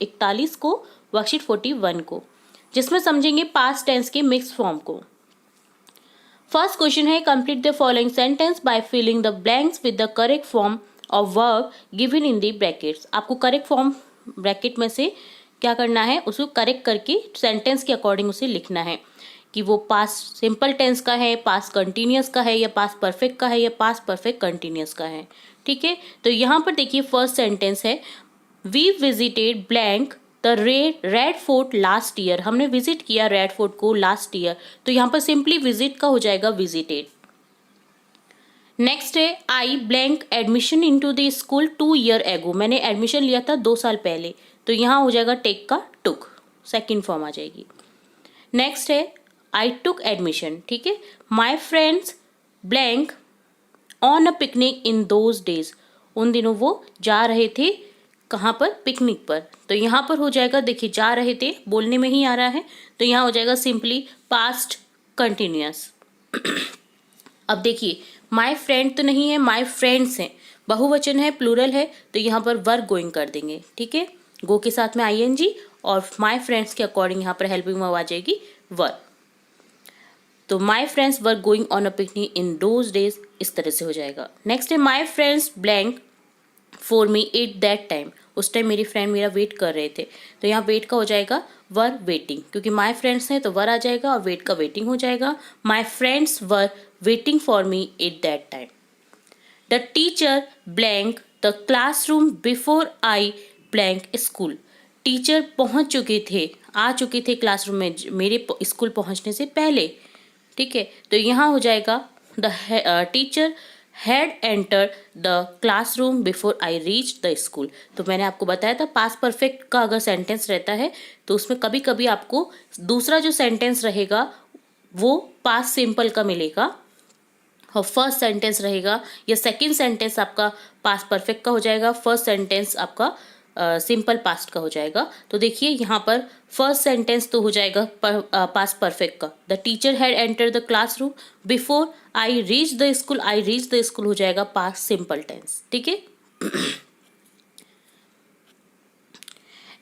41 को, वर्कशीट 41 को, जिसमें समझेंगे पास्ट टेंस के मिक्स फॉर्म को। फर्स्ट क्वेश्चन है, complete the following sentence by filling the blanks with the correct form of verb given in the brackets. आपको correct form bracket में से क्या करना है, उसको करेक्ट करके सेंटेंस के अकॉर्डिंग उसे लिखना है कि वो पास्ट सिंपल टेंस का है, पास्ट कंटिन्यूअस का है, या पास्ट परफेक्ट का है, या पास्ट परफेक्ट कंटिन्यूअस का है। ठीक है, तो यहाँ पर देखिए फर्स्ट सेंटेंस है, we visited blank the Red Fort last year. हमने विजिट किया रेड फोर्ट को लास्ट ईयर, तो यहाँ पर सिंपली विजिट का हो जाएगा विजिटेड। नेक्स्ट है, I blank admission into the school 2 year ago. मैंने एडमिशन लिया था 2 साल पहले, तो यहाँ हो जाएगा टेक का टुक, सेकेंड फॉर्म आ जाएगी। नेक्स्ट है, आई टुक एडमिशन। ठीक है, my friends blank on a picnic in those days. उन दिनों वो जा रहे थे कहाँ पर, पिकनिक पर। तो यहाँ पर हो जाएगा, देखिए जा रहे थे बोलने में ही आ रहा है, तो यहाँ हो जाएगा सिंपली पास्ट कंटिन्यूअस। अब देखिए माई फ्रेंड तो नहीं है, माई फ्रेंड्स हैं, बहुवचन है, प्लूरल है, तो यहाँ पर वर गोइंग कर देंगे। ठीक है, गो के साथ में आईएनजी और माई फ्रेंड्स के अकॉर्डिंग यहाँ पर हेल्पिंग वर्ब आ जाएगी वर। तो my friends were going on a picnic in those days, इस तरह से हो जाएगा। नेक्स्ट है, my friends blank for me at that time. उस टाइम मेरी फ्रेंड मेरा वेट कर रहे थे, तो यहाँ वेट का हो जाएगा वर वेटिंग, क्योंकि माई फ्रेंड्स हैं तो वर आ जाएगा और वेट का वेटिंग हो जाएगा। My friends were waiting for me at that time. The teacher blank the classroom before I blank school. Teacher पहुंच चुके थे, आ चुके थे क्लासरूम में मेरे स्कूल पहुंचने से पहले। ठीक है, तो यहाँ हो जाएगा the teacher had enter the classroom before I reach the school. तो मैंने आपको बताया था पास्ट परफेक्ट का अगर सेंटेंस रहता है तो उसमें कभी कभी आपको दूसरा जो सेंटेंस रहेगा वो पास्ट सिंपल का मिलेगा, और फर्स्ट सेंटेंस रहेगा या सेकंड सेंटेंस आपका पास्ट परफेक्ट का हो जाएगा, फर्स्ट सेंटेंस आपका सिंपल पास्ट का हो जाएगा। तो देखिए यहाँ पर फर्स्ट सेंटेंस तो हो जाएगा पास्ट परफेक्ट का, the teacher had enter the classroom before I reach the school, I reach the school हो जाएगा पास्ट सिंपल टेंस। ठीक है,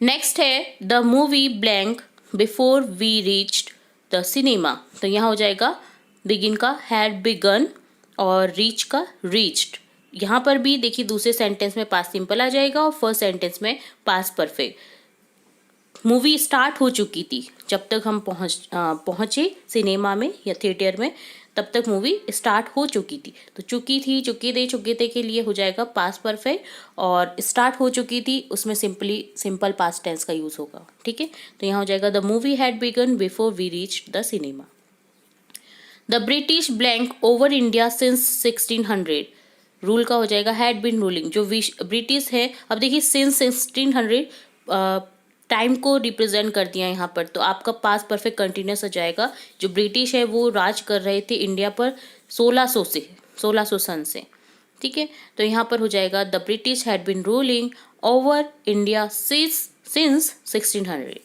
नेक्स्ट है, the movie blank before we reached the cinema. तो यहाँ हो जाएगा बिगिन का हैड बिगन और रीच का रीच्ड। यहाँ पर भी देखिए दूसरे सेंटेंस में पास्ट सिंपल आ जाएगा और फर्स्ट सेंटेंस में पास्ट परफेक्ट। मूवी स्टार्ट हो चुकी थी, जब तक हम पहुँचे सिनेमा में या थिएटर में तब तक मूवी स्टार्ट हो चुकी थी। तो चुकी थी, चुके थे के लिए हो जाएगा पास्ट परफेक्ट, और स्टार्ट हो चुकी थी उसमें सिंपल पास्ट टेंस का यूज होगा। ठीक है, तो यहाँ हो जाएगा the movie had begun before we reached the cinema. The British blank over India since 1600। Rule का हो जाएगा हैड बिन रूलिंग। जो ब्रिटिश है, अब देखिए सिंस 1600 टाइम को रिप्रेजेंट कर दिया यहाँ पर, तो आपका पास्ट परफेक्ट कंटिन्यूस हो जाएगा। जो ब्रिटिश है वो राज कर रहे थे इंडिया पर 1600 सन से। ठीक है, तो यहाँ पर हो जाएगा the British had been ruling over India since 1600।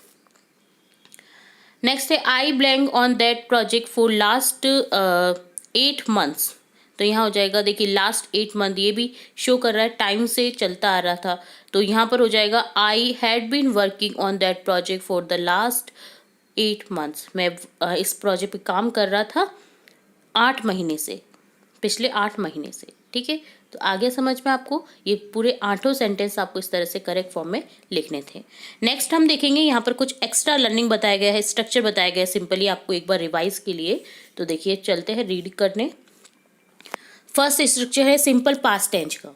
Next है, I blank on that project for last 8 months. तो यहाँ हो जाएगा, देखिए लास्ट 8 मंथ ये भी शो कर रहा है, टाइम से चलता आ रहा था, तो यहाँ पर हो जाएगा I had been working on that project for the last 8 months. मैं इस प्रोजेक्ट पे काम कर रहा था 8 महीने से, पिछले 8 महीने से। ठीक है, तो आगे समझ में आपको ये पूरे 8 सेंटेंस आपको इस तरह से करेक्ट फॉर्म में लिखने थे। नेक्स्ट हम देखेंगे यहाँ पर कुछ एक्स्ट्रा लर्निंग बताया गया है, स्ट्रक्चर बताया गया है सिंपली आपको एक बार रिवाइज के लिए। तो देखिए चलते हैं रीड करने। फर्स्ट स्ट्रक्चर है सिंपल पास्ट टेंस का,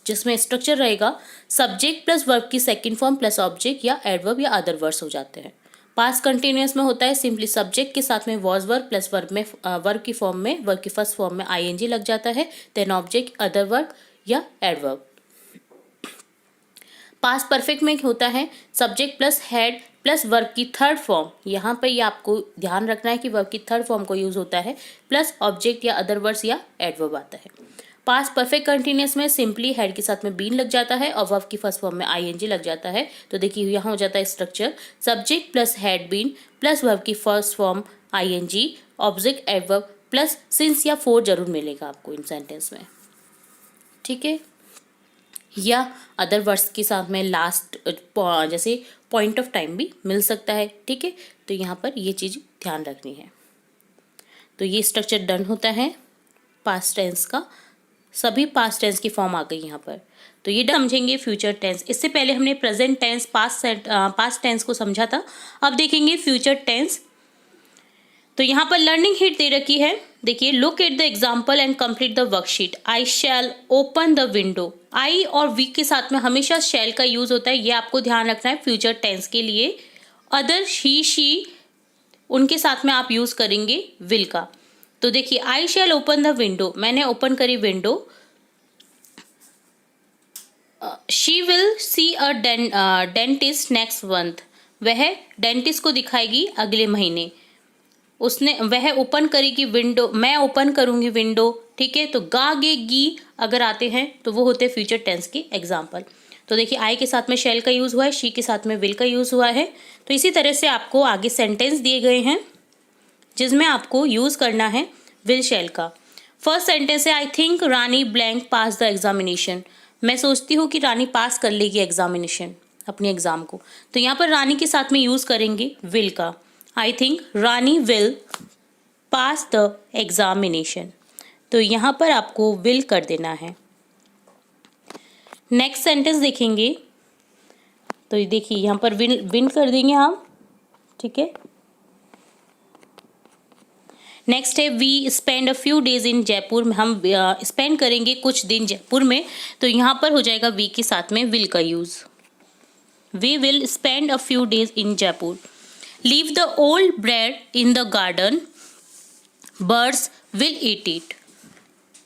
जिसमें स्ट्रक्चर रहेगा सब्जेक्ट प्लस वर्ब की सेकंड फॉर्म प्लस ऑब्जेक्ट या एडवर्ब या अदर वर्ड्स हो जाते हैं। पास्ट कंटिन्यूअस में होता है सिंपली सब्जेक्ट के साथ में वॉज वर्ब प्लस वर्ब में वर्ब की फॉर्म में, वर्ब की फर्स्ट फॉर्म में आईएनजी लग जाता है, देन ऑब्जेक्ट अदर वर्ब या एडवर्ब। पास्ट परफेक्ट में होता है subject plus head plus verb की थर्ड फॉर्म। यहाँ पर ये आपको ध्यान रखना है कि वर्ब की थर्ड फॉर्म को यूज होता है, प्लस ऑब्जेक्ट या अदर वर्ड्स या एडवर्ब आता है। पास्ट परफेक्ट कंटिन्यूअस में सिंपली हेड के साथ में बीन लग जाता है और वर्ब की फर्स्ट फॉर्म में आईएनजी लग जाता है। तो देखिए यहाँ हो जाता है structure subject plus had been plus verb की first form ING object adverb plus since या फोर जरूर मिलेगा आपको इन सेंटेंस में। ठीक है, या अदर वर्ड्स के साथ में लास्ट जैसे पॉइंट ऑफ टाइम भी मिल सकता है, ठीक है। तो यहाँ पर ये चीज़ ध्यान रखनी है। तो ये स्ट्रक्चर डन होता है पास्ट टेंस का, सभी पास्ट टेंस की फॉर्म आ गई यहाँ पर। तो ये समझेंगे फ्यूचर टेंस। इससे पहले हमने प्रेजेंट टेंस, पास्ट टेंस को समझा था, अब देखेंगे फ्यूचर टेंस। तो यहाँ पर लर्निंग हिट दे रखी है, देखिए, look at the example and complete the worksheet. I shall open the window. I और वी के साथ में हमेशा शैल का यूज होता है, ये आपको ध्यान रखना है फ्यूचर टेंस के लिए। अदर ही शी उनके साथ में आप यूज करेंगे विल का। तो देखिए, आई शैल ओपन द विंडो, मैंने ओपन करी window. She will see a dentist next month, वह डेंटिस्ट को दिखाएगी अगले महीने। वह ओपन करेगी विंडो, मैं ओपन करूंगी विंडो, ठीक है। तो गागेगी अगर आते हैं तो वो होते हैं फ्यूचर टेंस के एग्जाम्पल। तो देखिए, आई के साथ में शैल का यूज हुआ है, शी के साथ में विल का यूज हुआ है। तो इसी तरह से आपको आगे सेंटेंस दिए गए हैं जिसमें आपको यूज करना है विल शैल का। फर्स्ट सेंटेंस है, I think Rani blank pass the examination. मैं सोचती हूँ कि रानी पास कर लेगी एग्जामिनेशन, अपने एग्जाम को। तो यहाँ पर रानी के साथ में यूज करेंगे विल का। I think Rani will pass the examination. तो यहाँ पर आपको विल कर देना है। नेक्स्ट सेंटेंस देखेंगे, तो ये देखिए यहाँ पर विल कर देंगे हम, ठीक है। नेक्स्ट है, we spend a few days in Jaipur. हम स्पेंड करेंगे कुछ दिन जयपुर में। तो यहाँ पर हो जाएगा वी के साथ में विल का use. We will spend a few days in Jaipur. Leave the old bread in the garden, birds will eat it.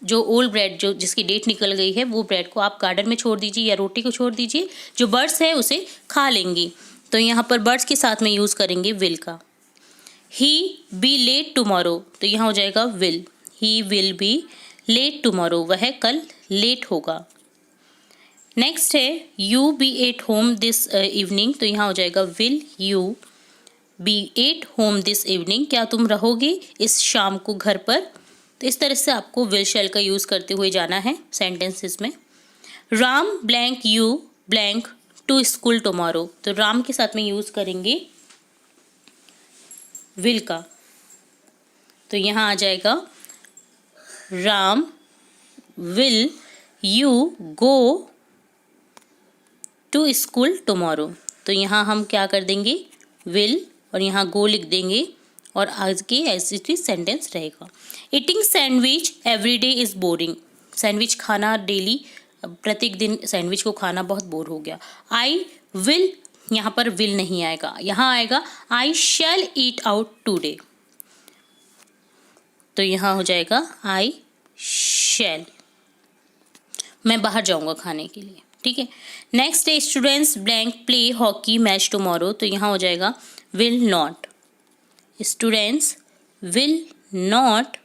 जो ओल्ड ब्रेड, जो जिसकी डेट निकल गई है, वो ब्रेड को आप गार्डन में छोड़ दीजिए या रोटी को छोड़ दीजिए, जो बर्ड्स है उसे खा लेंगी। तो यहाँ पर बर्ड्स के साथ में यूज करेंगे विल का। ही बी लेट टुमारो, तो यहाँ हो जाएगा will. He will be late tomorrow, वह कल लेट होगा। नेक्स्ट है, you be at home this evening. तो यहाँ हो जाएगा will you be at home this evening, क्या तुम रहोगे इस शाम को घर पर। तो इस तरह से आपको विल शैल का यूज करते हुए जाना है सेंटेंसेस में। Ram blank you blank to school tomorrow. तो राम के साथ में यूज करेंगे विल का। तो यहाँ आ जाएगा Ram will you go to school tomorrow. तो यहाँ हम क्या कर देंगे, विल और यहाँ गो लिख देंगे और आगे ऐसे ही सेंटेंस रहेगा। Eating sandwich every day is boring. Sandwich खाना डेली, प्रत्येक दिन सैंडविच को खाना बहुत बोर हो गया। आई विल, यहाँ पर विल नहीं आएगा, यहाँ आएगा आई शैल ईट आउट टूडे। तो यहाँ हो जाएगा आई शैल, मैं बाहर जाऊँगा खाने के लिए, ठीक है। नेक्स्ट है, students blank play hockey match tomorrow. तो यहाँ हो जाएगा will not. Students will not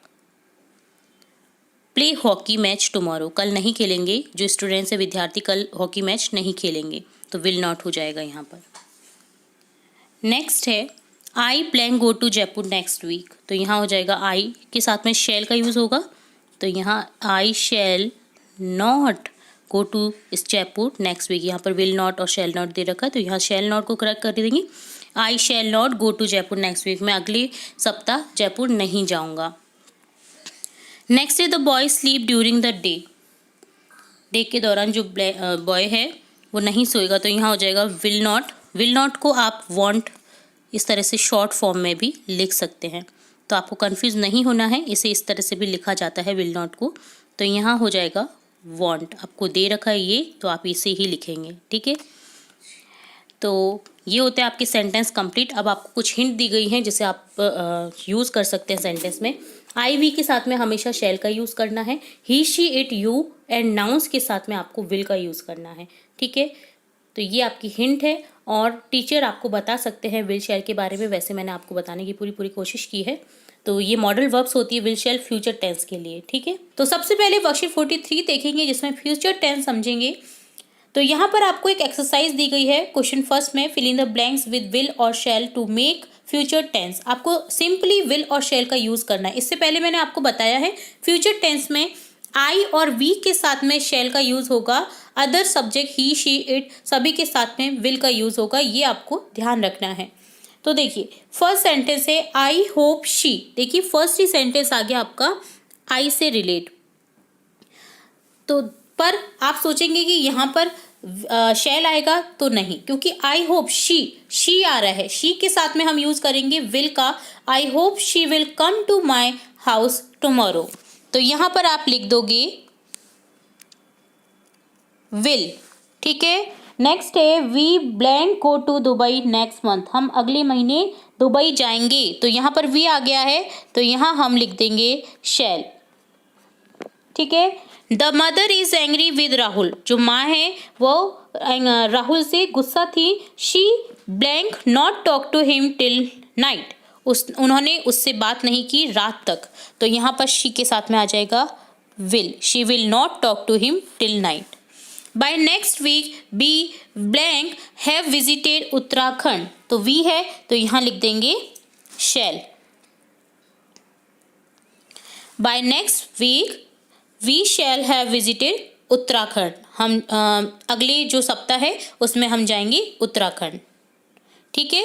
play hockey match tomorrow, कल नहीं खेलेंगे, जो स्टूडेंट्स है विद्यार्थी कल हॉकी मैच नहीं खेलेंगे। तो विल नॉट हो जाएगा यहाँ पर। नेक्स्ट है, I plan go to Jaipur next week. तो यहाँ हो जाएगा आई के साथ में शैल का यूज़ होगा। तो यहाँ आई शैल नॉट गो टू इस जयपुर नेक्स्ट वीक। यहाँ पर विल नॉट और शैल नॉट दे रखा है, तो यहाँ शैल नॉट को करेक्ट कर देंगे। I shall not go to Jaipur next week, मैं अगले सप्ताह जयपुर नहीं जाऊँगा। नेक्स्ट है, the boy sleep during the day. Day के दौरान जो बॉय है वो नहीं सोएगा। तो यहाँ हो जाएगा विल नॉट। विल नॉट को आप वॉन्ट इस तरह से शॉर्ट फॉर्म में भी लिख सकते हैं, तो आपको कंफ्यूज नहीं होना है, इसे इस तरह से भी लिखा जाता है विल नॉट को। तो यहाँ हो जाएगा वॉन्ट, आपको दे रखा है ये, तो आप इसे ही लिखेंगे, ठीक है। तो ये होते हैं आपके सेंटेंस कंप्लीट। अब आपको कुछ हिंट दी गई हैं जिसे आप यूज़ कर सकते हैं सेंटेंस में। आई वी के साथ में हमेशा शैल का यूज़ करना है। He she it you and nouns के साथ में आपको विल का यूज़ करना है, ठीक है। तो ये आपकी हिंट है और टीचर आपको बता सकते हैं विल शैल के बारे में। वैसे मैंने आपको बताने की पूरी कोशिश की है। तो ये मॉडल वर्ब्स होती है विल शैल फ्यूचर टेंस के लिए, ठीक है। तो सबसे पहले वर्कशीट 43 देखेंगे जिसमें फ्यूचर टेंस समझेंगे। तो यहाँ पर आपको एक एक्सरसाइज दी गई है। क्वेश्चन फर्स्ट में fill in the blanks with will और shall to make future tense. आपको सिंपली विल और शैल का यूज़ करना है। इससे पहले मैंने आपको बताया है फ्यूचर टेंस में आई और वी के साथ में शैल का यूज होगा, other subject he she it सभी के साथ में विल का यूज होगा, ये आपको ध्यान रखना है। तो देखिए फर्स्ट सेंटेंस है आई होप शी, देखिए फर्स्ट ही सेंटेंस आ गया आपका आई से रिलेट। तो पर आप सोचेंगे कि यहाँ पर शैल आएगा, तो नहीं, क्योंकि आई होप शी आ रहा है, शी के साथ में हम यूज करेंगे विल का। I hope she will come to my house tomorrow, तो यहाँ पर आप लिख दोगे विल, ठीक है। नेक्स्ट है we blank go to Dubai next month, हम अगले महीने दुबई जाएंगे, तो यहाँ पर वी आ गया है, तो यहाँ हम लिख देंगे शैल, ठीक है। The mother is angry with Rahul, जो माँ है वो राहुल से गुस्सा थी। She blank not talk to him till night, उन्होंने उससे बात नहीं की रात तक, तो यहाँ पर शी के साथ में आ जाएगा will, she will not talk to him till night. By next week be blank have visited Uttarakhand, तो वी है तो यहाँ लिख देंगे shall. By next week we shall have visited Uttarakhand, हम अगले जो सप्ताह है उसमें हम जाएंगे उत्तराखंड, ठीक है।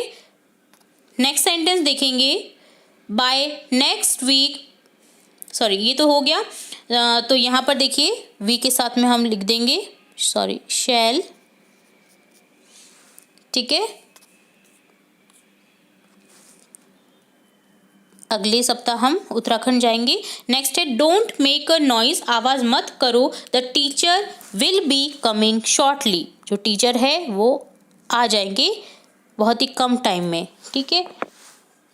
नेक्स्ट सेंटेंस देखेंगे बाय नेक्स्ट वीक, सॉरी ये तो हो गया, तो यहाँ पर देखिए वी के साथ में हम लिख देंगे शैल, ठीक है। अगले सप्ताह हम उत्तराखंड जाएंगे। नेक्स्ट है डोंट मेक अ नॉइज, आवाज मत करो, the teacher will be coming shortly, जो टीचर है वो आ जाएंगे बहुत ही कम टाइम में, ठीक है,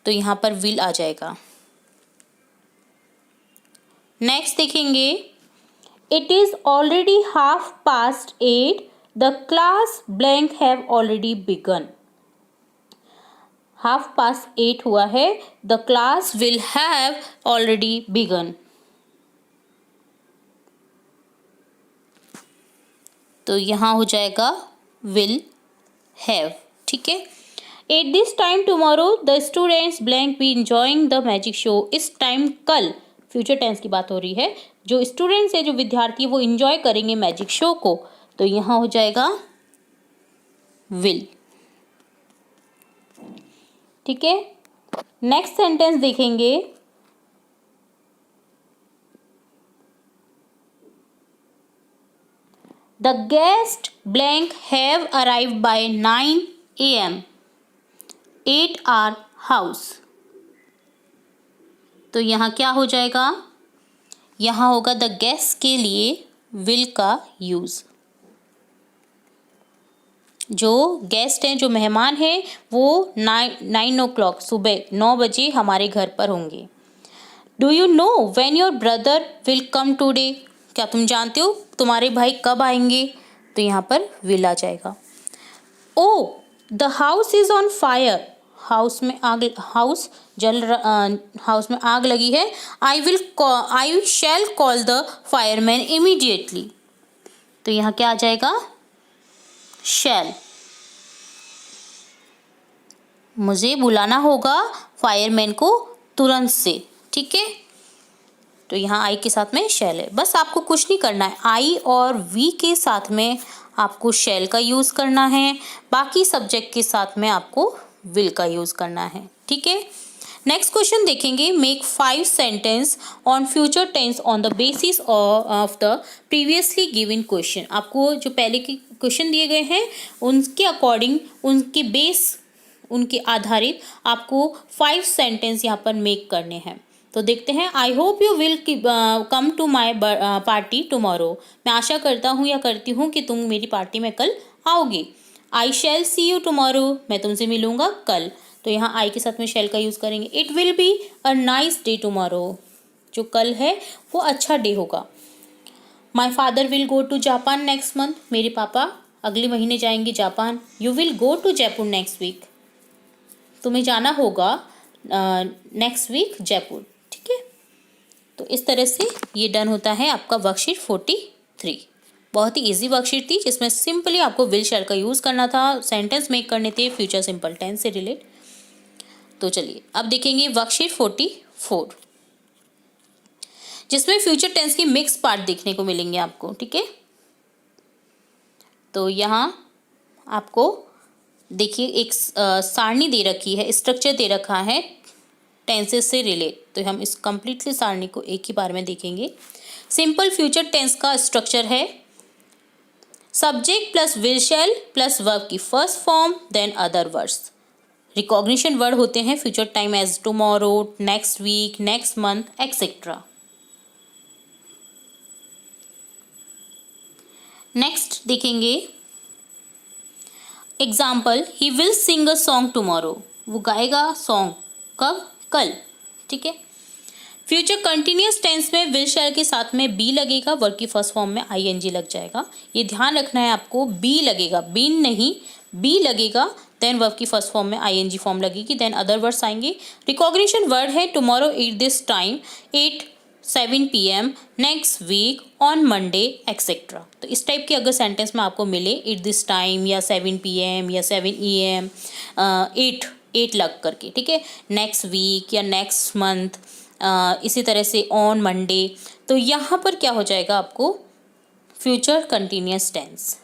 तो यहाँ पर विल आ जाएगा। नेक्स्ट देखेंगे it is already 8:30, the class blank have already begun, 8:30 हुआ है, the class will have already begun, तो यहाँ हो जाएगा विल हैव, ठीक है। At this time tomorrow the students blank be enjoying the magic show, इस टाइम कल, फ्यूचर टेंस की बात हो रही है, जो स्टूडेंट्स है जो विद्यार्थी वो इंजॉय करेंगे मैजिक शो को, तो यहाँ हो जाएगा विल, ठीक है। नेक्स्ट सेंटेंस देखेंगे the guest blank have arrive by 9 AM at our house, तो यहाँ क्या हो जाएगा, यहाँ होगा द गेस्ट के लिए विल का यूज, जो गेस्ट हैं जो मेहमान हैं वो 9 o'clock सुबह 9 बजे हमारे घर पर होंगे। Do you know when your brother will come today, क्या तुम जानते हो तुम्हारे भाई कब आएंगे, तो यहाँ पर विल आ जाएगा। Oh the house is on fire, house में आग लगी है। I shall call the fireman immediately, तो यहाँ क्या आ जाएगा शैल, मुझे बुलाना होगा फायरमैन को तुरंत से, ठीक है, तो यहाँ आई के साथ में शैल है। बस आपको कुछ नहीं करना है, आई और वी के साथ में आपको शैल का यूज करना है, बाकी सब्जेक्ट के साथ में आपको विल का यूज करना है, ठीक है। नेक्स्ट क्वेश्चन देखेंगे make 5 sentence on future tense on the basis of the previously given question, आपको जो पहले के क्वेश्चन दिए गए हैं उनके अकॉर्डिंग, उनके आधारित आपको 5 सेंटेंस यहाँ पर मेक करने हैं। तो देखते हैं I hope you will come to my party tomorrow, मैं आशा करता हूँ या करती हूँ कि तुम मेरी पार्टी में कल आओगे। आई शैल सी यू टुमारो, मैं तुमसे मिलूंगा कल, तो यहाँ आई के साथ में शैल का यूज़ करेंगे। It will be a nice day tomorrow, जो कल है वो अच्छा डे होगा। My father will go to Japan next month, मेरे पापा अगले महीने जाएंगे Japan. You will go to Jaipur next week, तुम्हें जाना होगा नेक्स्ट वीक जयपुर, ठीक है। तो इस तरह से ये डन होता है आपका वर्कशीट 43। बहुत ही इजी वर्कशीट थी जिसमें सिंपली आपको विल शैल का यूज़ करना था, सेंटेंस मेक करने थे फ्यूचर सिंपल टेंस से रिलेट। तो चलिए अब देखेंगे वर्कशीट 44। जिसमें फ्यूचर टेंस की मिक्स पार्ट देखने को मिलेंगे आपको, ठीक है। तो यहाँ आपको देखिए एक सारणी दे रखी है, स्ट्रक्चर दे रखा है टेंसेस से रिलेट। तो हम इस कंप्लीटली सारणी को एक ही बार में देखेंगे। सिंपल फ्यूचर टेंस का स्ट्रक्चर है subject plus will shall plus verb की first form then other words. Recognition word होते हैं future time as tomorrow, next week, next month etcetera. Next देखेंगे example, he will sing a song tomorrow, वो गाएगा song कब, कल, ठीक है। फ्यूचर कंटिन्यूस टेंस में विल शैल के साथ में बी लगेगा, वर्ब की फर्स्ट फॉर्म में आईएनजी लग जाएगा। ये ध्यान रखना है आपको, बी लगेगा, बीन नहीं, बी लगेगा, देन वर्ब की फर्स्ट फॉर्म में आईएनजी फॉर्म लगेगी, देन अदर वर्ड्स आएंगे। रिकॉग्निशन वर्ड है tomorrow at this time, 8-7 PM, next week, on Monday etcetera. तो इस टाइप के अगर सेंटेंस में आपको मिले एट दिस टाइम या 7 PM या 7 AM, 8 लग करके, ठीक है, नेक्स्ट वीक या नेक्स्ट मंथ, इसी तरह से ऑन मंडे, तो यहाँ पर क्या हो जाएगा आपको फ्यूचर कंटिन्यूस टेंस,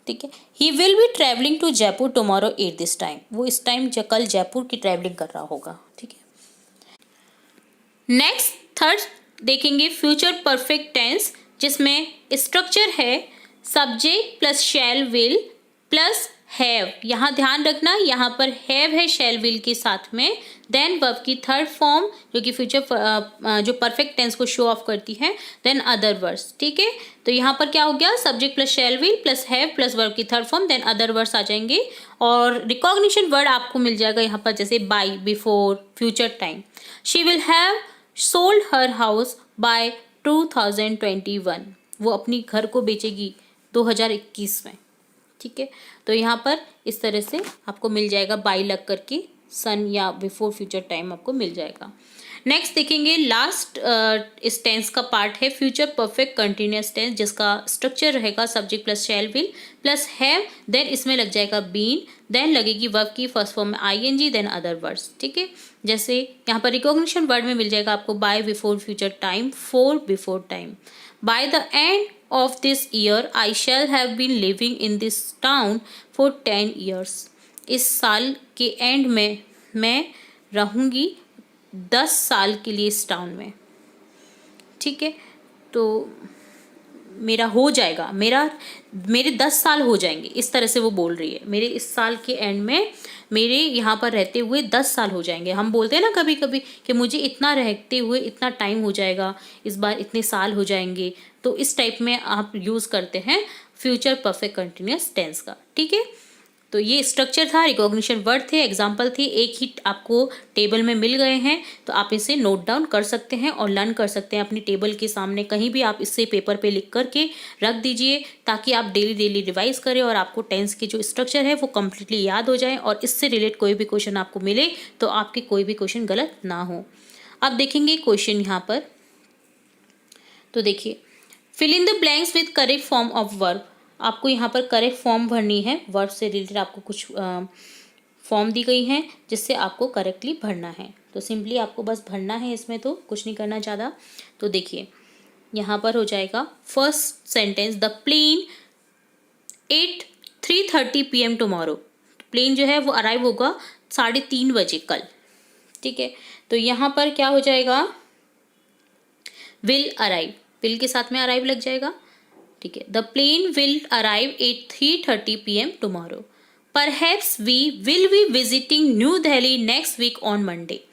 ठीक है। He will be travelling to Jaipur tomorrow at this time, वो इस टाइम कल जयपुर की ट्रैवलिंग कर रहा होगा, ठीक है। नेक्स्ट थर्ड देखेंगे फ्यूचर परफेक्ट टेंस, जिसमें स्ट्रक्चर है subject plus shall will plus have. यहाँ ध्यान रखना, यहाँ पर हैव है शैल विल के साथ में, देन वर्ब की थर्ड फॉर्म जो कि फ्यूचर जो परफेक्ट टेंस को शो ऑफ करती है, देन अदर वर्ड्स, ठीक है। तो यहाँ पर क्या हो गया, subject plus shall will plus have plus verb की third form, then other words आ जाएंगे। और रिकॉग्निशन वर्ड आपको मिल जाएगा यहाँ पर, जैसे by, before, future time. She will have sold her house by 2021, वो अपनी घर को बेचेगी 2021 में, ठीक है। तो यहाँ पर इस तरह से आपको मिल जाएगा बाय लग करके सन या बिफोर फ्यूचर टाइम आपको मिल जाएगा। नेक्स्ट देखेंगे लास्ट इस टेंस का पार्ट है फ्यूचर परफेक्ट कंटिन्यूस टेंस, जिसका स्ट्रक्चर रहेगा subject plus shall will plus have, then इसमें लग जाएगा बीन, देन लगेगी वर्ब की फर्स्ट फॉर्म में आईएनजी, देन अदर वर्ड्स, ठीक है। जैसे यहाँ पर रिकॉग्निशन वर्ड में मिल जाएगा आपको by before future time, for before time. By the end of this year I shall have been living in this town for 10 years, इस साल के एंड में मैं रहूँगी 10 साल के लिए इस टाउन में, ठीक है। तो मेरा हो जाएगा, मेरे 10 साल हो जाएंगे, इस तरह से वो बोल रही है, मेरे इस साल के एंड में मेरे यहाँ पर रहते हुए 10 साल हो जाएंगे। हम बोलते हैं ना कभी कभी कि मुझे इतना रहते हुए इतना टाइम हो जाएगा, इस बार इतने साल हो जाएंगे, तो इस टाइप में आप यूज़ करते हैं फ्यूचर परफेक्ट कंटिन्यूस टेंस का, ठीक है। तो ये स्ट्रक्चर था, रिकॉग्निशन वर्ड थे, एग्जाम्पल थे, एक ही आपको टेबल में मिल गए हैं, तो आप इसे नोट डाउन कर सकते हैं और लर्न कर सकते हैं अपनी टेबल के सामने, कहीं भी आप इससे पेपर पे लिख करके रख दीजिए, ताकि आप डेली रिवाइज करें और आपको टेंस की जो स्ट्रक्चर है वो कम्प्लीटली याद हो जाए, और इससे रिलेट कोई भी क्वेश्चन आपको मिले तो आपके कोई भी क्वेश्चन गलत ना हो। अब देखेंगे क्वेश्चन यहाँ पर, तो देखिए fill in the blanks with correct form of verb, आपको यहाँ पर करेक्ट फॉर्म भरनी है, वर्ब से रिलेटेड आपको कुछ फॉर्म दी गई हैं जिससे आपको करेक्टली भरना है। तो सिंपली आपको बस भरना है, इसमें तो कुछ नहीं करना ज़्यादा। तो देखिए यहाँ पर हो जाएगा first sentence, the plane 3:30 PM tomorrow, plane जो है वो अराइव होगा 3:30 बजे कल, ठीक है। तो यहाँ पर क्या हो जाएगा, विल अराइव, विल के साथ में अराइव लग जाएगा, ठीक है। The plane will arrive at 3:30 PM tomorrow, perhaps we will be visiting New Delhi next week on Monday.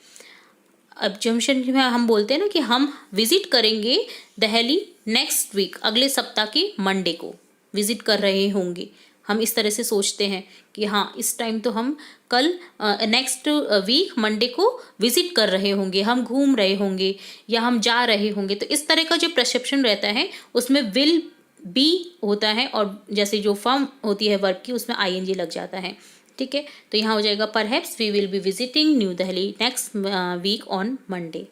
अब जंक्शन में हम बोलते हैं ना कि हम विजिट करेंगे दिल्ली नेक्स्ट वीक, अगले सप्ताह की मंडे को विजिट कर रहे होंगे, हम इस तरह से सोचते हैं कि हाँ इस टाइम तो हम कल नेक्स्ट वीक मंडे को विजिट कर रहे होंगे, हम घूम रहे होंगे या हम जा रहे होंगे। तो इस तरह का जो परसेप्शन रहता है उसमें विल बी होता है, और जैसे जो फॉर्म होती है वर्ब की उसमें आईएनजी लग जाता है, ठीक है। तो यहाँ हो जाएगा perhaps we will be visiting New Delhi next week on Monday.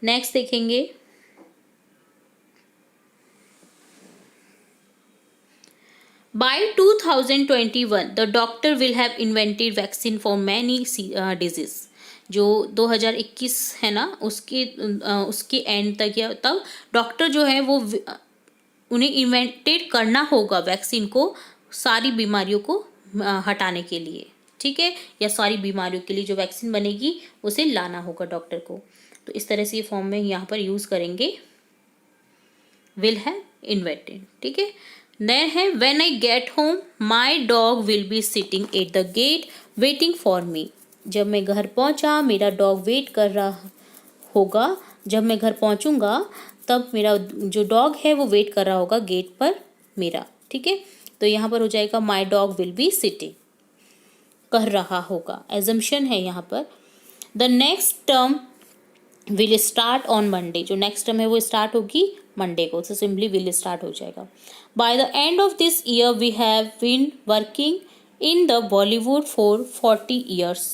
Next देखेंगे By 2021, the doctor will have invented vaccine for many diseases. जो 2021 है ना, उसके एंड तक या तब डॉक्टर जो है वो उन्हें इन्वेंटेड करना होगा वैक्सीन को सारी बीमारियों को हटाने के लिए, ठीक है, या सारी बीमारियों के लिए जो वैक्सीन बनेगी उसे लाना होगा डॉक्टर को। तो इस तरह से ये फॉर्म में यहाँ पर यूज़ करेंगे विल हैव इन्वेंटेड, ठीक है। देन है when I get home my dog will be sitting at the gate waiting for me. जब मैं घर पहुँचा मेरा डॉग वेट कर रहा होगा, जब मैं घर पहुँचूँगा तब मेरा जो डॉग है वो वेट कर रहा होगा गेट पर मेरा, ठीक है। तो यहाँ पर हो जाएगा माई डॉग विल बी सिटिंग, कर रहा होगा, एजम्पशन है यहाँ पर। The next term will start on Monday, जो नेक्स्ट टर्म है वो स्टार्ट होगी मंडे को, तो सिंपली विल स्टार्ट हो जाएगा। By the end of this year we have been working in the Bollywood for 40 years.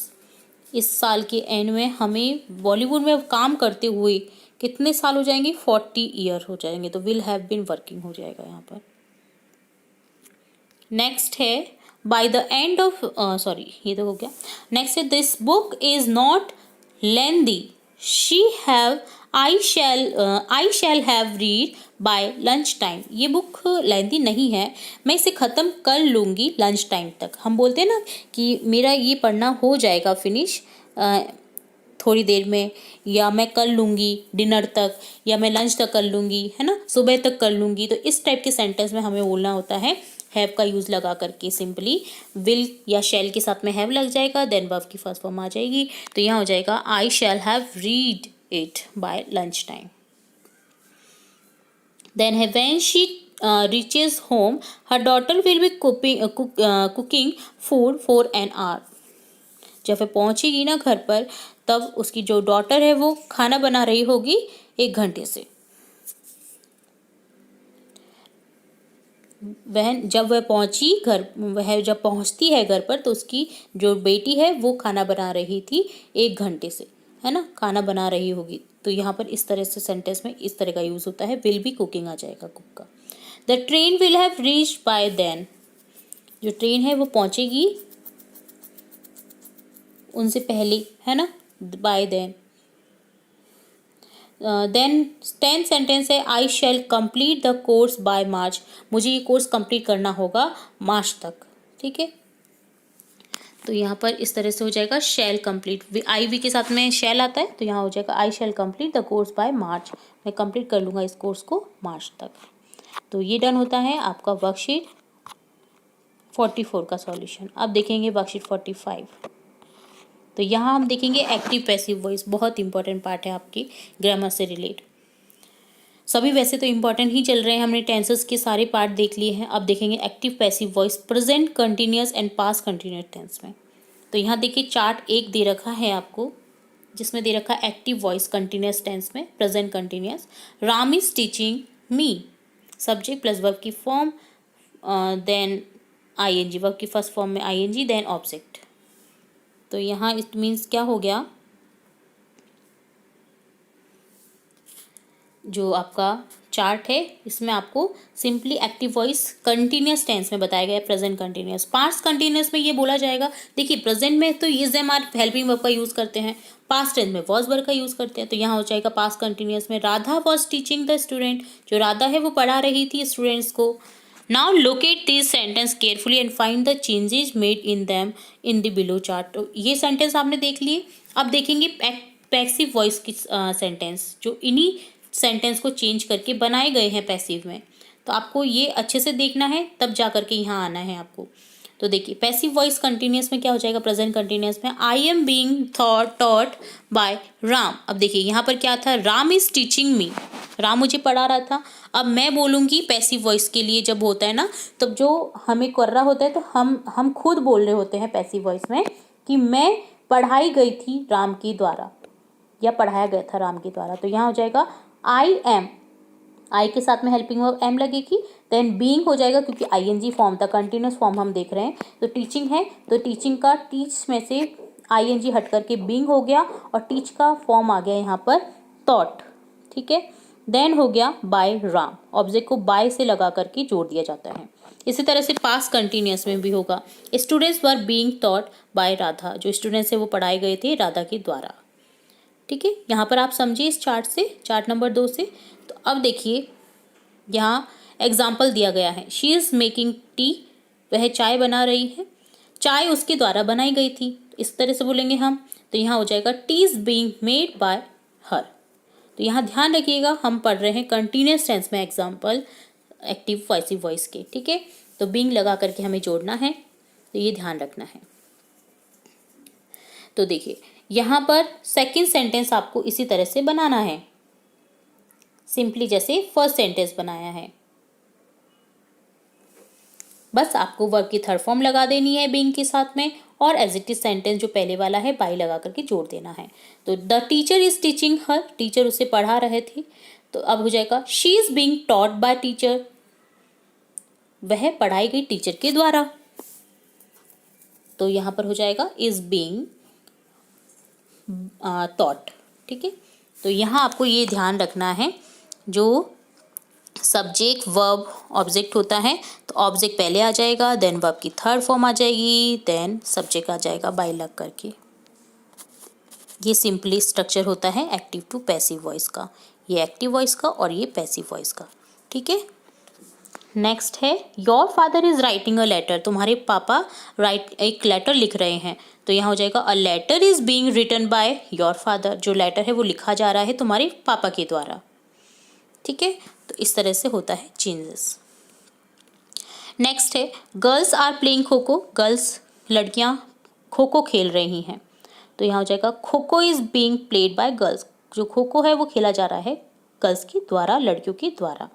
इस साल के एंड में हमें बॉलीवुड में काम करते हुए कितने साल हो जाएंगे, 40 ईयर हो जाएंगे, तो विल हैव बीन वर्किंग हो जाएगा यहाँ पर। नेक्स्ट है bye the end of sorry ये तो हो गया। नेक्स्ट है this book is not lengthy I shall have read by lunch time. ये बुक लेंदी नहीं है, मैं इसे ख़त्म कर लूँगी लंच टाइम तक। हम बोलते हैं ना कि मेरा ये पढ़ना हो जाएगा फिनिश थोड़ी देर में, या मैं कर लूँगी डिनर तक, या मैं लंच तक कर लूँगी, है ना, सुबह तक कर लूँगी। तो इस टाइप के सेंटेंस में हमें बोलना होता है हैव का यूज़ लगा करके। सिंपली विल या शैल के साथ में हैव लग जाएगा, देन वर्ब की फर्स्ट फॉर्म आ जाएगी। तो यहाँ हो जाएगा I shall have read it by lunch time. Then है when she reaches home her daughter will be cooking food for an hour। जब वह पहुंचेगी ना घर पर तब उसकी जो डॉटर है वो खाना बना रही होगी 1 घंटे से। जब वह जब पहुंचती है घर पर तो उसकी जो बेटी है वो खाना बना रही थी 1 घंटे से, है ना, खाना बना रही होगी। तो यहाँ पर इस तरह से सेंटेंस में इस तरह का यूज़ होता है, विल बी कुकिंग आ जाएगा कुक का। The train will have reached by then, जो ट्रेन है वो पहुँचेगी उनसे पहले, है ना, बाय देन। देन 10 सेंटेंस है I shall complete the course by March. मुझे ये कोर्स कंप्लीट करना होगा मार्च तक, ठीक है। तो यहाँ पर इस तरह से हो जाएगा शैल कंप्लीट, आई वी के साथ में शैल आता है, तो यहाँ हो जाएगा I shall complete the course by March. मैं कंप्लीट कर लूँगा इस कोर्स को मार्च तक। तो ये डन होता है आपका वर्कशीट 44 का सॉल्यूशन। अब देखेंगे वर्कशीट 45। तो यहाँ हम देखेंगे एक्टिव पैसिव वॉइस, बहुत इंपॉर्टेंट पार्ट है आपकी ग्रामर से रिलेट। सभी वैसे तो इंपॉर्टेंट ही चल रहे हैं, हमने टेंसेस के सारे पार्ट देख लिए हैं। अब देखेंगे active passive voice present continuous and past continuous tense में। तो यहाँ देखिए चार्ट 1 दे रखा है आपको, जिसमें दे रखा है एक्टिव वॉइस कंटिन्यूअस टेंस में present continuous. Ram is teaching me, subject plus verb की फॉर्म, देन आईएनजी, वर्ब की फर्स्ट फॉर्म में आईएनजी, देन ऑब्जेक्ट। तो यहाँ इट मीन्स क्या हो गया, जो आपका चार्ट है इसमें आपको simply active voice continuous tense में बताया गया है, प्रेजेंट कंटिन्यूअस। पास्ट कंटिन्यूअस में ये बोला जाएगा, देखिए प्रेजेंट में तो is am are helping verb का यूज़ करते हैं, पास्ट टेंस में वॉज वर्ब का यूज़ करते हैं। तो यहाँ हो जाएगा पास्ट कंटिन्यूअस में Radha was teaching the student, जो राधा है वो पढ़ा रही थी स्टूडेंट्स को। Now locate this sentence carefully and find the changes made in them in the below chart. तो ये सेंटेंस आपने देख लिए। अब देखेंगे पैसिव वॉइस की सेंटेंस, जो इन्हीं सेंटेंस को चेंज करके बनाए गए हैं पैसिव में। तो आपको ये अच्छे से देखना है, तब जा करके यहाँ आना है आपको। तो देखिए पैसिव वॉइस कंटिन्यूअस में क्या हो जाएगा, प्रेजेंट कंटिन्यूअस में I am being taught by Ram. अब देखिए यहाँ पर क्या था, Ram is teaching me, Ram मुझे पढ़ा रहा था। अब मैं बोलूँगी पैसिव वॉइस के लिए, जब होता है ना तब जो हमें कर रहा होता है तो हम खुद बोल रहे होते हैं पैसिव वॉइस में कि मैं पढ़ाई गई थी राम के द्वारा, या पढ़ाया गया था राम के द्वारा। तो यहाँ हो जाएगा आई एम, आई के साथ में हेल्पिंग वर्ब एम लगेगी, देन बीइंग हो जाएगा क्योंकि आईएनजी फॉर्म था, कंटिन्यूअस फॉर्म हम देख रहे हैं। तो टीचिंग है तो टीचिंग का टीच में से आईएनजी हट करके बीइंग हो गया, और टीच का फॉर्म आ गया यहाँ पर थॉट, ठीक है। देन हो गया बाय राम, ऑब्जेक्ट को बाय से लगा करके जोड़ दिया जाता है। इसी तरह से पास्ट कंटिन्यूअस में भी होगा, students were being taught by Radha, जो स्टूडेंट्स है वो पढ़ाए गए थे राधा के द्वारा। ठीक है, यहाँ पर आप समझिए इस चार्ट से, चार्ट नंबर 2 से। तो अब देखिए यहाँ एग्जाम्पल दिया गया है, शी इज़ मेकिंग टी, वह चाय बना रही है, चाय उसके द्वारा बनाई गई थी, इस तरह से बोलेंगे हम। तो यहाँ हो जाएगा T is being made by हर। तो यहाँ ध्यान रखिएगा हम पढ़ रहे हैं कंटिन्यूअस टेंस में एग्जाम्पल एक्टिव पैसिव वॉइस के। ठीक है, तो बीइंग लगा करके हमें जोड़ना है, तो ये ध्यान रखना है। तो देखिए यहाँ पर सेकंड सेंटेंस आपको इसी तरह से बनाना है, सिंपली जैसे फर्स्ट सेंटेंस बनाया है। बस आपको वर्ब की थर्ड फॉर्म लगा देनी है बीइंग के साथ में, और एज इट इज सेंटेंस जो पहले वाला है बाय लगा करके जोड़ देना है। तो the teacher is teaching her, teacher उसे पढ़ा रहे थे, तो अब हो जाएगा she is being taught by teacher, वह पढ़ाई गई टीचर के द्वारा। तो यहाँ पर हो जाएगा इज बीइंग टॉट। ठीक है, तो यहाँ आपको ये ध्यान रखना है, जो सब्जेक्ट वर्ब ऑब्जेक्ट होता है, तो ऑब्जेक्ट पहले आ जाएगा, देन वर्ब की थर्ड फॉर्म आ जाएगी, देन सब्जेक्ट आ जाएगा बाय लग करके। ये सिंपली स्ट्रक्चर होता है एक्टिव टू पैसिव वॉइस का, ये एक्टिव वॉइस का और ये पैसिव वॉइस का। ठीक है, नेक्स्ट है your father is writing a letter, तुम्हारे पापा एक लेटर लिख रहे हैं। तो यहाँ हो जाएगा a letter is being written by your father, जो लेटर है वो लिखा जा रहा है तुम्हारे पापा के द्वारा। ठीक है, तो इस तरह से होता है चेंजेस। नेक्स्ट है girls are playing kho kho, girls लड़कियां खो खो खेल रही हैं। तो यहाँ हो जाएगा kho kho is being played by girls, जो खो खो है वो खेला जा रहा है गर्ल्स के द्वारा, लड़कियों के द्वारा।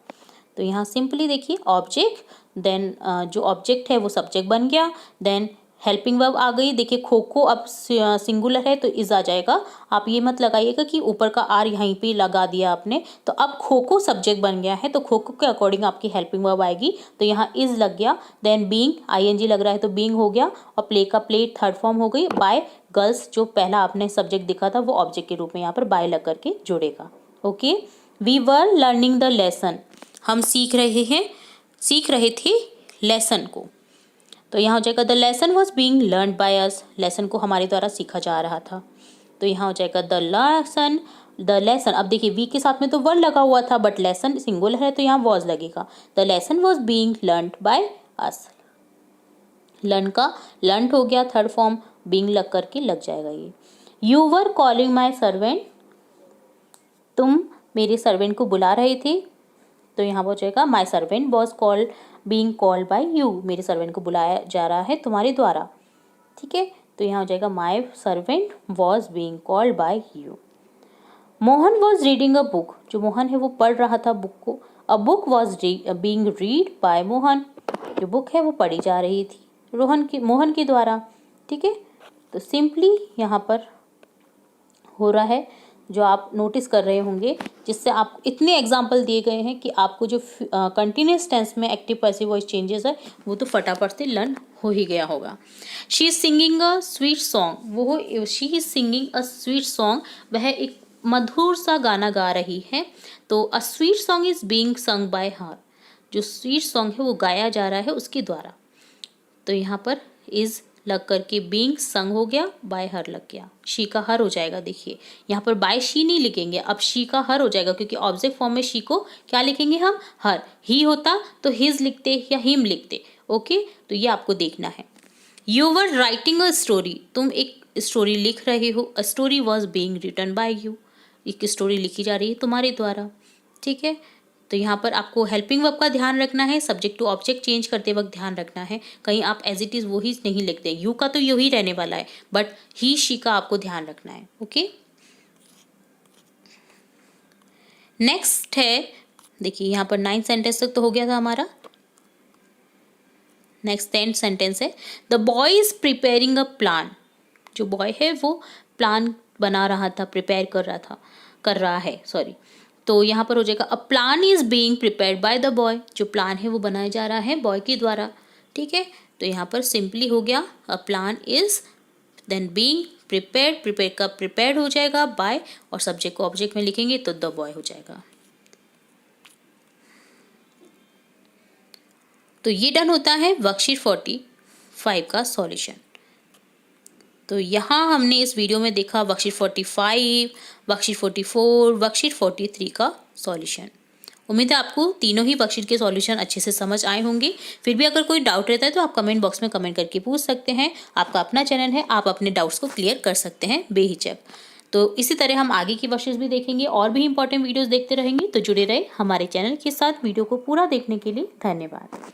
तो यहाँ सिंपली देखिए ऑब्जेक्ट, देन जो ऑब्जेक्ट है वो सब्जेक्ट बन गया, देन हेल्पिंग वर्ब आ गई। देखिए खो खो अब सिंगुलर है तो इज आ जाएगा, आप ये मत लगाइएगा कि ऊपर का आर यहीं पे लगा दिया आपने। तो अब खो खो सब्जेक्ट बन गया है, तो खो खो के अकॉर्डिंग आपकी हेल्पिंग वर्ब आएगी, तो यहाँ इज लग गया, देन बीइंग आईएनजी लग रहा है तो बीइंग हो गया, और प्ले का प्ले थर्ड फॉर्म हो गई, बाय गर्ल्स जो पहला आपने सब्जेक्ट दिखा था वो ऑब्जेक्ट के रूप में यहाँ पर बाय लग करके जुड़ेगा। Okay, we were learning the lesson, हम सीख रहे थे लेसन को। तो यहाँ हो जाएगा the lesson was being learn by us, lesson को हमारे द्वारा सीखा जा रहा था। तो यहाँ हो जाएगा द लेसन। अब देखिए वी के साथ में तो वर्ड लगा हुआ था, बट लेसन सिंगुलर है तो यहाँ वॉज लगेगा। The lesson was being learn by us, learn का लर्न हो गया थर्ड फॉर्म, बीइंग लग करके लग जाएगा ये। You were calling my servant, तुम मेरे सर्वेंट को बुला रहे थे। तो यहाँ हो जाएगा my servant was called being called by you, मेरे सर्वेंट को बुलाया जा रहा है तुम्हारे द्वारा। ठीक है, तो यहाँ हो जाएगा my servant was being called by you. Mohan was reading a book, जो मोहन है वो पढ़ रहा था बुक को, a book was being read by Mohan, जो बुक है वो पढ़ी जा रही थी मोहन के द्वारा। ठीक है, तो सिंपली यहाँ पर हो रहा है जो आप नोटिस कर रहे होंगे, जिससे आप इतने एग्जाम्पल दिए गए हैं कि आपको जो कंटिन्यूस टेंस में एक्टिव पैसिव वॉइस चेंजेस है वो तो फटाफट से लर्न हो ही गया होगा। She is singing a sweet song, she is singing a sweet song, वह एक मधुर सा गाना गा रही है। तो a sweet song is being sung by हर, जो स्वीट सॉन्ग है वो गाया जा रहा है उसके द्वारा। तो यहाँ पर इज लग करके बीइंग संग हो गया, बाय हर लग गया, शी का हर हो जाएगा। देखिए यहाँ पर बाय शी नहीं लिखेंगे, अब शी का हर हो जाएगा, क्योंकि ऑब्जेक्ट फॉर्म में शी को क्या लिखेंगे हम, हर। ही होता तो हिज लिखते या हिम लिखते। ओके, तो ये आपको देखना है। You were writing a story, तुम एक स्टोरी लिख रहे हो, a story was being written by you, एक स्टोरी लिखी जा रही है तुम्हारे द्वारा। ठीक है, तो यहाँ पर आपको हेल्पिंग वर्ब का ध्यान रखना है, सब्जेक्ट टू ऑब्जेक्ट चेंज करते वक्त ध्यान रखना है, कहीं आप एज इट इज वो ही नहीं लिखते, यू का तो यू ही रहने वाला है, बट ही शी का आपको ध्यान रखना है। ओके, नेक्स्ट है, देखिए यहाँ पर 9 सेंटेंस तक तो हो गया था हमारा। नेक्स्ट 10 सेंटेंस है the boy is preparing a plan, जो बॉय है वो प्लान बना रहा था, प्रिपेयर कर रहा है सॉरी। तो यहाँ पर हो जाएगा अ plan is being prepared by the boy, जो प्लान है वो बनाया जा रहा है बॉय के द्वारा। ठीक है, तो यहाँ पर सिंपली हो गया a plan is, then being prepared, prepare का प्रिपेयर्ड हो जाएगा बाय, और सब्जेक्ट को ऑब्जेक्ट में लिखेंगे तो द बॉय हो जाएगा। तो ये डन होता है वर्कशीट 45 का सॉल्यूशन। तो यहाँ हमने इस वीडियो में देखा वर्कशीट 45, वर्कशीट 44, वर्कशीट 43 का सॉल्यूशन। उम्मीद है आपको तीनों ही वर्कशीट के सॉल्यूशन अच्छे से समझ आए होंगे। फिर भी अगर कोई डाउट रहता है तो आप कमेंट बॉक्स में कमेंट करके पूछ सकते हैं। आपका अपना चैनल है, आप अपने डाउट्स को क्लियर कर सकते हैं बेहिचक। तो इसी तरह हम आगे की वर्कशीट्स भी देखेंगे और भी इंपॉर्टेंट वीडियोस देखते रहेंगे। तो जुड़े रहे हमारे चैनल के साथ। वीडियो को पूरा देखने के लिए धन्यवाद।